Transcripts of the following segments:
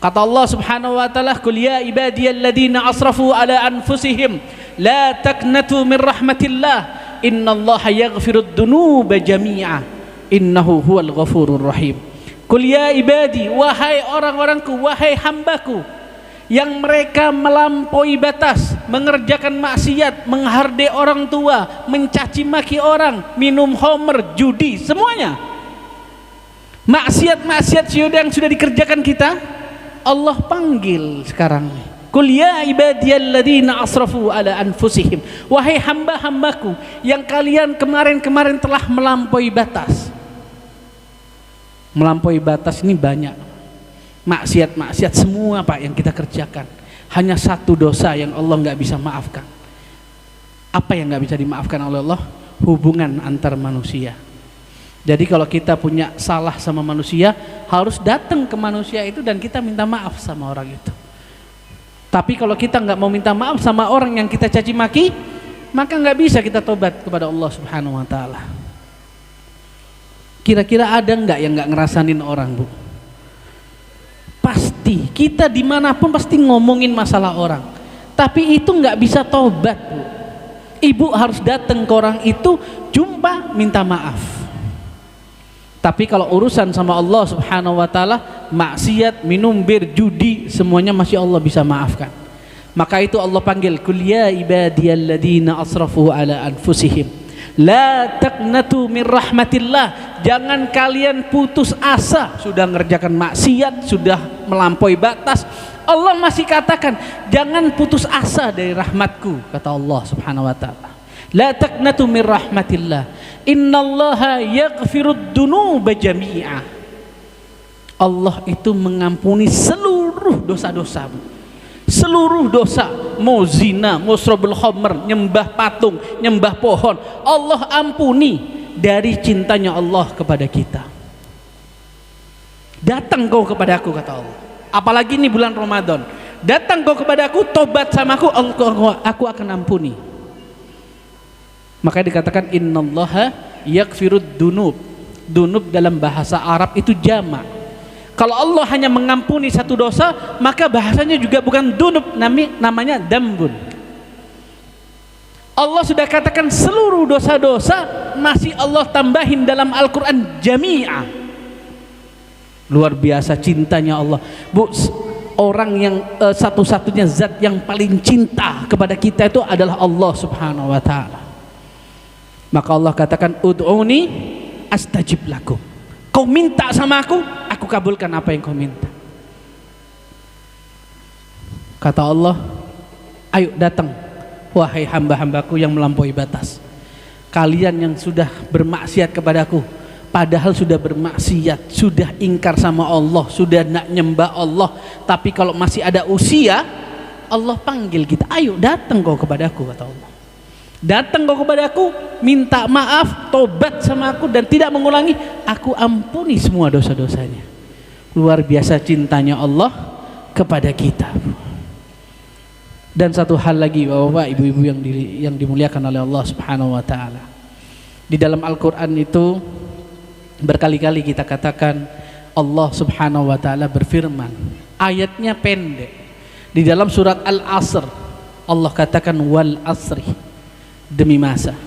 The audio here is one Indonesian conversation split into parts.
Kata Allah Subhanahu wa taala, "Qul ya ibadiyalladzina asrafu ala anfusihim la taqnatu min rahmatillah innallaha yaghfirud dzunuba jami'a innahu huwal ghafurur rahim." Qul ya ibadi, wahai orang-orangku, wahai hambaku yang mereka melampaui batas, mengerjakan maksiat, menghardik orang tua, mencaci maki orang, minum khamr, judi, semuanya maksiat-maksiat yang sudah dikerjakan kita, Allah panggil sekarang. Qul ya ibadiyalladzina asrafu ala anfusihim, wahai hamba-hambaku yang kalian kemarin-kemarin telah melampaui batas. Melampaui batas ini banyak maksiat-maksiat semua Pak yang kita kerjakan. Hanya satu dosa yang Allah nggak bisa maafkan. Apa yang nggak bisa dimaafkan oleh Allah? Hubungan antar manusia. Jadi kalau kita punya salah sama manusia, harus datang ke manusia itu dan kita minta maaf sama orang itu. Tapi kalau kita nggak mau minta maaf sama orang yang kita caci maki, maka nggak bisa kita tobat kepada Allah Subhanahu wa taala. Kira-kira ada nggak yang nggak ngerasain orang, Bu? Pasti, kita dimanapun pasti ngomongin masalah orang, tapi itu nggak bisa tobat, Bu. Ibu harus datang ke orang itu, jumpa, minta maaf. Tapi kalau urusan sama Allah Subhanahu wa taala, maksiat, minum bir, judi, semuanya masih Allah bisa maafkan. Maka itu Allah panggil, "Qul ya ibadiyalladzina asrafu ala anfusihim la taqnatu min rahmatillah." Jangan kalian putus asa, sudah mengerjakan maksiat, sudah melampaui batas, Allah masih katakan, jangan putus asa dari rahmatku, kata Allah Subhanahu wa taala. La taqnatu min rahmatillah innallaha yaghfirud dzunuba jami'a. Allah itu mengampuni seluruh dosa-dosa. Seluruh dosa, mau zina, mau syrabul khamr, nyembah patung, nyembah pohon, Allah ampuni dari cintanya Allah kepada kita. Datang kau kepadaku, kata Allah. Apalagi ini bulan Ramadan. Datang kau kepadaku, tobat sama aku akan ampuni. Makanya dikatakan innallaha yaghfirud dzunub. Dzunub dalam bahasa Arab itu jamak. Kalau Allah hanya mengampuni satu dosa, maka bahasanya juga bukan dzunub, namanya dambun. Allah sudah katakan seluruh dosa-dosa, masih Allah tambahin dalam Al-Quran jami'ah. Luar biasa cintanya Allah, Bu. Orang yang satu-satunya zat yang paling cinta kepada kita itu adalah Allah Subhanahu wa ta'ala. Maka Allah katakan, ud'uni astajib lakum. Kau minta sama aku kabulkan apa yang kau minta. Kata Allah, ayo datang wahai hamba-hambaku yang melampaui batas. Kalian yang sudah bermaksiat kepadaku, padahal sudah bermaksiat, sudah ingkar sama Allah, sudah nak nyembah Allah, tapi kalau masih ada usia, Allah panggil kita, ayo datang kau kepadaku, kata Allah. Datang kau kepadaku, minta maaf, tobat sama aku dan tidak mengulangi, aku ampuni semua dosa-dosanya. Luar biasa cintanya Allah kepada kita. Dan satu hal lagi, Bapak, Ibu-ibu yang dimuliakan oleh Allah Subhanahu wa taala. Di dalam Al-Qur'an itu berkali-kali kita katakan Allah Subhanahu wa taala berfirman. Ayatnya pendek. Di dalam surat Al-Asr Allah katakan wal asri, demi masa.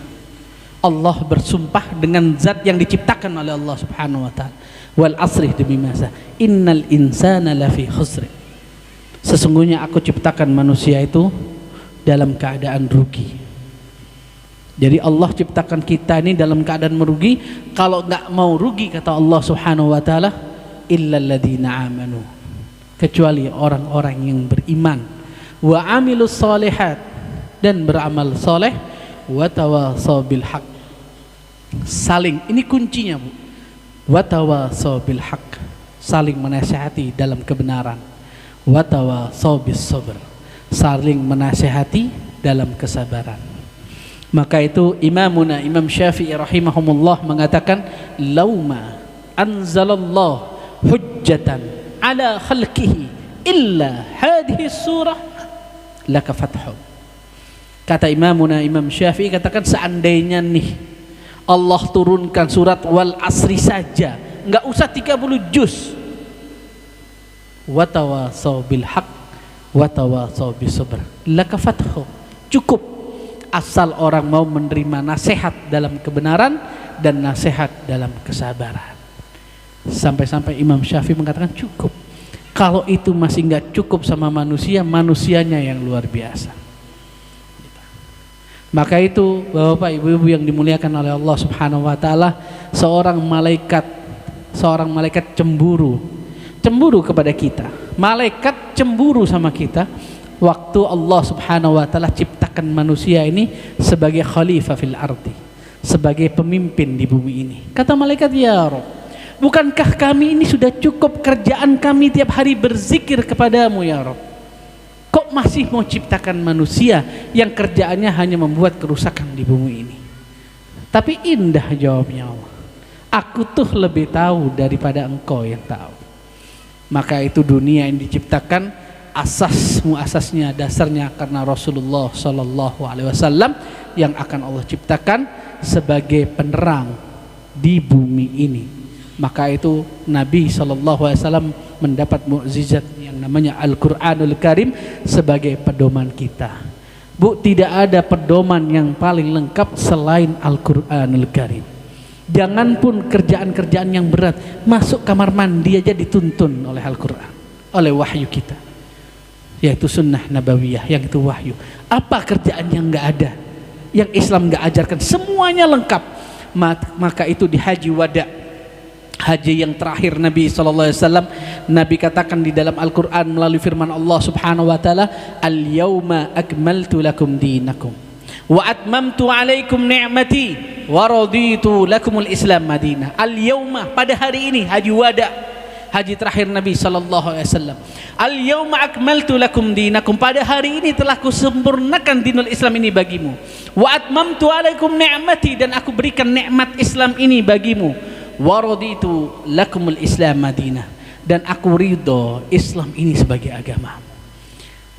Allah bersumpah dengan zat yang diciptakan oleh Allah Subhanahu wa taala. Wal asri, demi masa. Innal insana lafi khusr. Sesungguhnya aku ciptakan manusia itu dalam keadaan rugi. Jadi Allah ciptakan kita ini dalam keadaan merugi. Kalau nggak mau rugi, kata Allah Subhanahu wa taala, illal ladzina amanu, kecuali orang-orang yang beriman, wa amilus solihat, dan beramal soleh, wa tawasaw bil haq, saling, ini kuncinya, Bu, wa tawasaw bil haq, saling menasihati dalam kebenaran, wa tawasaw bis sabr, saling menasihati dalam kesabaran. Maka itu Imamuna Imam Syafi'i rahimahumullah mengatakan, lauma anzalallah hujjatan ala khalqihi illa hadhihi surah lakafathum. Kata Imamuna Imam Syafi'i, katakan seandainya nih Allah turunkan surat wal asri saja, nggak usah 30 juz, wa tawasaw bil haq wa tawasaw bis sabr lakafathu. Cukup asal orang mau menerima nasihat dalam kebenaran dan nasihat dalam kesabaran. Sampai-sampai Imam Syafi'i mengatakan cukup. Kalau itu masih nggak cukup sama manusia, manusianya yang luar biasa. Maka itu Bapak Ibu-ibu yang dimuliakan oleh Allah Subhanahu wa taala, seorang malaikat cemburu kepada kita. Malaikat cemburu sama kita waktu Allah Subhanahu wa taala ciptakan manusia ini sebagai khalifah fil ardi, sebagai pemimpin di bumi ini. Kata malaikat, ya Rabb, bukankah kami ini sudah cukup kerjaan kami tiap hari berzikir kepadamu ya Rabb? Kok masih mau ciptakan manusia yang kerjaannya hanya membuat kerusakan di bumi ini? Tapi indah jawabnya Allah, aku tuh lebih tahu daripada engkau yang tahu. Maka itu dunia yang diciptakan asasnya dasarnya karena Rasulullah Sallallahu Alaihi Wasallam yang akan Allah ciptakan sebagai penerang di bumi ini. Maka itu Nabi Sallallahu Alaihi Wasallam mendapat mukjizat yang namanya Al-Quranul Karim sebagai pedoman kita. Bu, tidak ada pedoman yang paling lengkap selain Al-Quranul Karim. Jangan pun kerjaan-kerjaan yang berat, masuk kamar mandi aja dituntun oleh Al-Quran, oleh wahyu kita, yaitu sunnah nabawiyah, yang itu wahyu. Apa kerjaan yang nggak ada, yang Islam nggak ajarkan, semuanya lengkap. Maka itu di haji wada, haji yang terakhir Nabi SAW, Nabi katakan di dalam Al-Quran melalui firman Allah Subhanahu wa taala, al-yawma akmaltu lakum dinakum wa atmamtu alaikum ni'mati wa raditu lakumul Islam madinah. Al-yawma, pada hari ini, haji wada, haji terakhir Nabi SAW. Al-yawma akmaltu lakum dinakum, pada hari ini telah kusempurnakan dinul Islam ini bagimu. Wa atmamtu alaikum ni'mati, dan aku berikan nikmat Islam ini bagimu. Wa raditu lakumul Islam madinah, dan aku ridho Islam ini sebagai agama.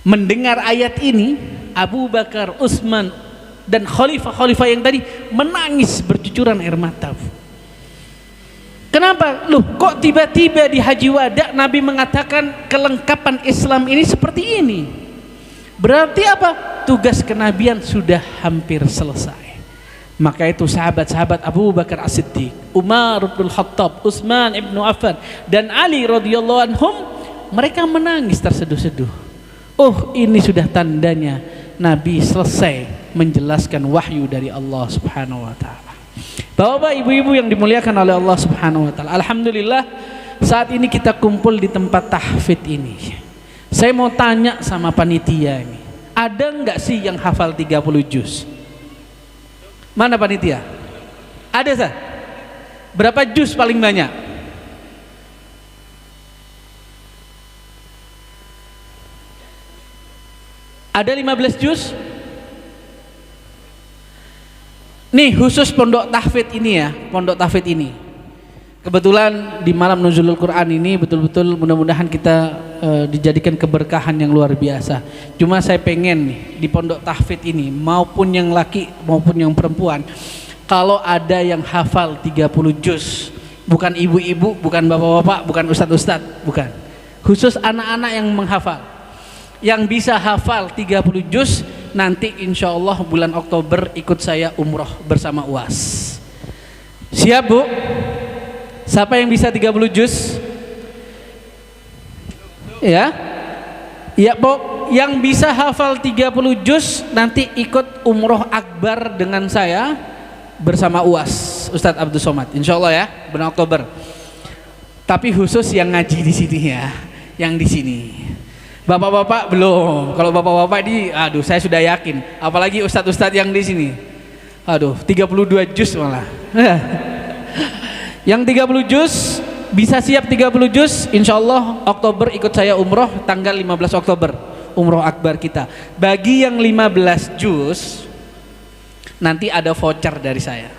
Mendengar ayat ini, Abu Bakar, Utsman, dan khalifah-khalifah yang tadi menangis bercucuran air mata. Kenapa? Loh, kok tiba-tiba di haji wada Nabi mengatakan kelengkapan Islam ini seperti ini? Berarti apa? Tugas kenabian sudah hampir selesai. Maka itu sahabat-sahabat Abu Bakar As-Siddiq, Umar bin Khattab, Utsman ibn Affan, dan Ali radhiyallahu anhum, mereka menangis terseduh-seduh. Oh, ini sudah tandanya Nabi selesai menjelaskan wahyu dari Allah Subhanahu wa taala. Bapak ibu-ibu yang dimuliakan oleh Allah Subhanahu wa taala, alhamdulillah saat ini kita kumpul di tempat tahfidz ini. Saya mau tanya sama panitia ini, ada enggak sih yang hafal 30 juz? Mana panitia? Ada sah? Berapa juz paling banyak? Ada 15 juz? Nih khusus pondok tahfidz ini ya, pondok tahfidz ini. Kebetulan di malam Nuzulul Quran ini betul-betul mudah-mudahan kita dijadikan keberkahan yang luar biasa. Cuma saya pengen nih di pondok tahfidz ini, maupun yang laki maupun yang perempuan, kalau ada yang hafal 30 juz, bukan ibu-ibu, bukan bapak-bapak, bukan ustadz-ustadz, bukan. Khusus anak-anak yang menghafal, yang bisa hafal 30 juz, nanti insya Allah bulan Oktober ikut saya umroh bersama UAS. Siap Bu? Siapa yang bisa 30 juz? Ya? Ya Bu, yang bisa hafal 30 juz nanti ikut umroh akbar dengan saya bersama UAS, Ustadz Abdul Somad, insya Allah ya, bulan Oktober. Tapi khusus yang ngaji di sini ya, yang di sini. Bapak-bapak belum. Kalau bapak-bapak di, aduh saya sudah yakin. Apalagi ustadz-ustadz yang di sini. Aduh, 32 juz malah. Yang 30 juz bisa siap 30 juz, insya Allah Oktober ikut saya umroh tanggal 15 Oktober, umroh akbar kita. Bagi yang 15 juz nanti ada voucher dari saya.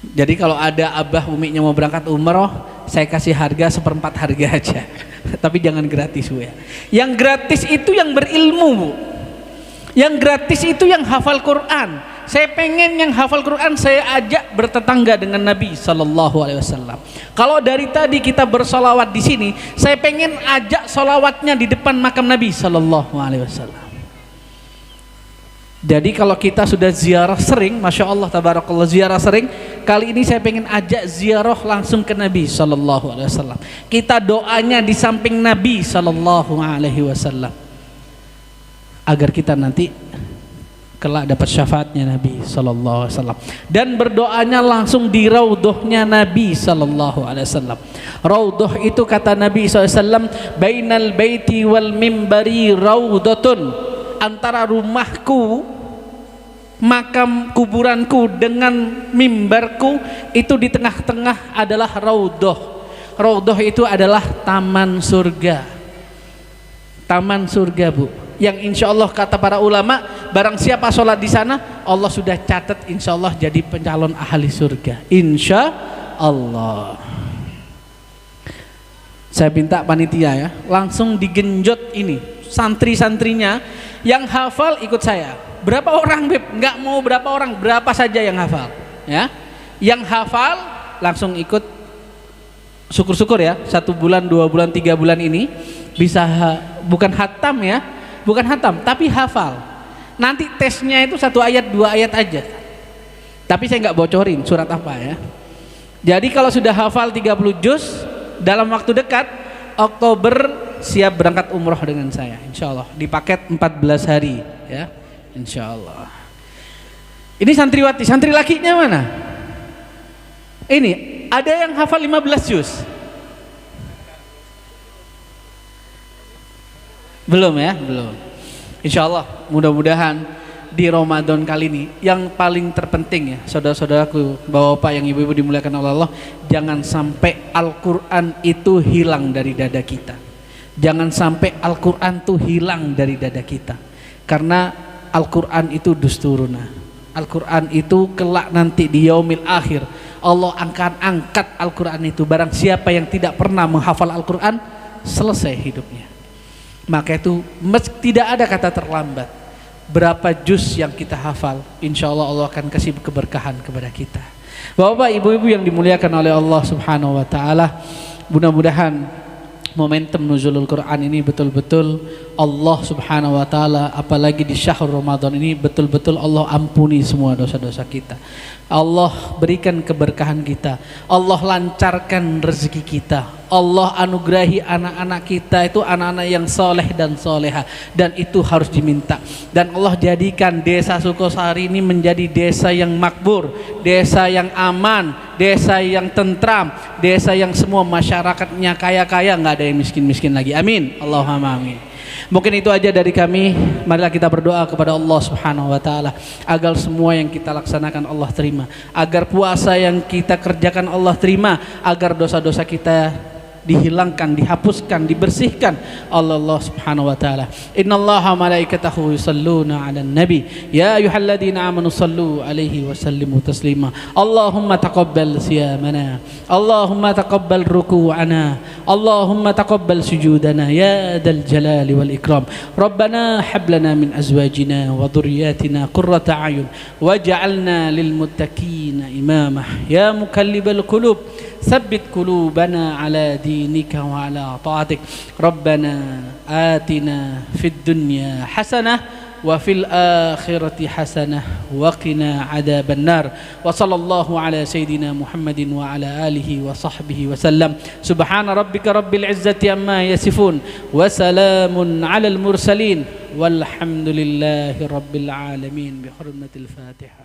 Jadi kalau ada abah umiknya mau berangkat umroh, saya kasih harga 1/4 harga aja. Tapi jangan gratis Bu ya. Yang gratis itu yang berilmu Bu. Yang gratis itu yang hafal Quran. Saya pengen yang hafal Quran saya ajak bertetangga dengan Nabi sallallahu alaihi wasallam. Kalau dari tadi kita bersolawat di sini, saya pengen ajak solawatnya di depan makam Nabi sallallahu alaihi wasallam. Jadi kalau kita sudah ziarah sering, masya Allah tabarakallah, ziarah sering, kali ini saya pengen ajak ziarah langsung ke Nabi sallallahu alaihi wasallam. Kita doanya di samping Nabi sallallahu alaihi wasallam, agar kita nanti kelak dapat syafaatnya Nabi sallallahu alaihi wasallam, dan berdoanya langsung di raudhahnya Nabi sallallahu alaihi wasallam. Raudhah itu kata Nabi sallallahu alaihi wasallam, bainal baiti wal mimbari raudhatun, antara rumahku, makam kuburanku dengan mimbarku itu di tengah-tengah adalah raudhah. Raudhah itu adalah taman surga. Taman surga, Bu, yang insya Allah kata para ulama, barang siapa sholat di sana, Allah sudah catat insya Allah jadi pencalon ahli surga, insya Allah. Saya minta panitia ya, langsung digenjot ini santri-santrinya yang hafal ikut saya. Berapa orang, Beb? Nggak mau berapa orang, berapa saja yang hafal ya. Yang hafal langsung ikut, syukur-syukur ya, 1 bulan, 2 bulan, 3 bulan ini bisa bukan hatam ya, bukan hatam, tapi hafal. Nanti tesnya itu 1 ayat 2 ayat aja, tapi saya nggak bocorin surat apa ya. Jadi kalau sudah hafal 30 juz, dalam waktu dekat Oktober siap berangkat umroh dengan saya insya Allah, di paket 14 hari ya, insya Allah. Ini santriwati, santri lakinya mana? Ini ada yang hafal 15 juz? Belum ya, belum. Insya Allah mudah-mudahan di Ramadan kali ini yang paling terpenting ya, saudara-saudaraku, bapak-bapak yang ibu-ibu dimuliakan oleh Allah, jangan sampai Al-Quran itu hilang dari dada kita. Jangan sampai Al-Quran itu hilang dari dada kita, karena Al-Quran itu dusturuna. Al-Quran itu kelak nanti di yaumil akhir Allah akan angkat Al-Quran itu. Barang siapa yang tidak pernah menghafal Al-Quran, selesai hidupnya. Maka itu tidak ada kata terlambat. Berapa juz yang kita hafal, insya Allah Allah akan kasih keberkahan kepada kita. Bapak, ibu-ibu yang dimuliakan oleh Allah subhanahu wa ta'ala, mudah-mudahan momentum nuzulul Quran ini betul-betul Allah subhanahu wa ta'ala, apalagi di syahr Ramadan ini, betul-betul Allah ampuni semua dosa-dosa kita. Allah berikan keberkahan kita, Allah lancarkan rezeki kita, Allah anugerahi anak-anak kita itu anak-anak yang soleh dan soleha, dan itu harus diminta. Dan Allah jadikan desa Sukosari ini menjadi desa yang makmur, desa yang aman, desa yang tentram, desa yang semua masyarakatnya kaya-kaya, nggak ada yang miskin-miskin lagi. Amin, Allahumma amin. Mungkin itu aja dari kami. Marilah kita berdoa kepada Allah subhanahu wa ta'ala agar semua yang kita laksanakan Allah terima, agar puasa yang kita kerjakan Allah terima, agar dosa-dosa kita dihilangkan, dihapuskan, dibersihkan oleh Allah subhanahu wa ta'ala. Innallaha malaikatahu yusalluna ala nabi ya ayyuhalladzina amanu sallu alaihi wa sallimu taslima. Allahumma taqabbal siyamana, Allahumma taqabbal ruku'ana, Allahumma taqabbal sujudana ya dal jalali wal ikram. Rabbana hablana min azwajina wa dhurriyyatina qurrata a'yun waj'alna lil muttaqina imama. Ya mukallibal qulub ثبت قلوبنا على دينك وعلى طاعتك. ربنا آتنا في الدنيا حسنة وفي الآخرة حسنة وقنا عذاب النار. وصلى الله على سيدنا محمد وعلى آله وصحبه وسلم. سبحان ربك رب العزة عما يصفون وسلام على المرسلين والحمد لله رب العالمين. بحرمة الفاتحة.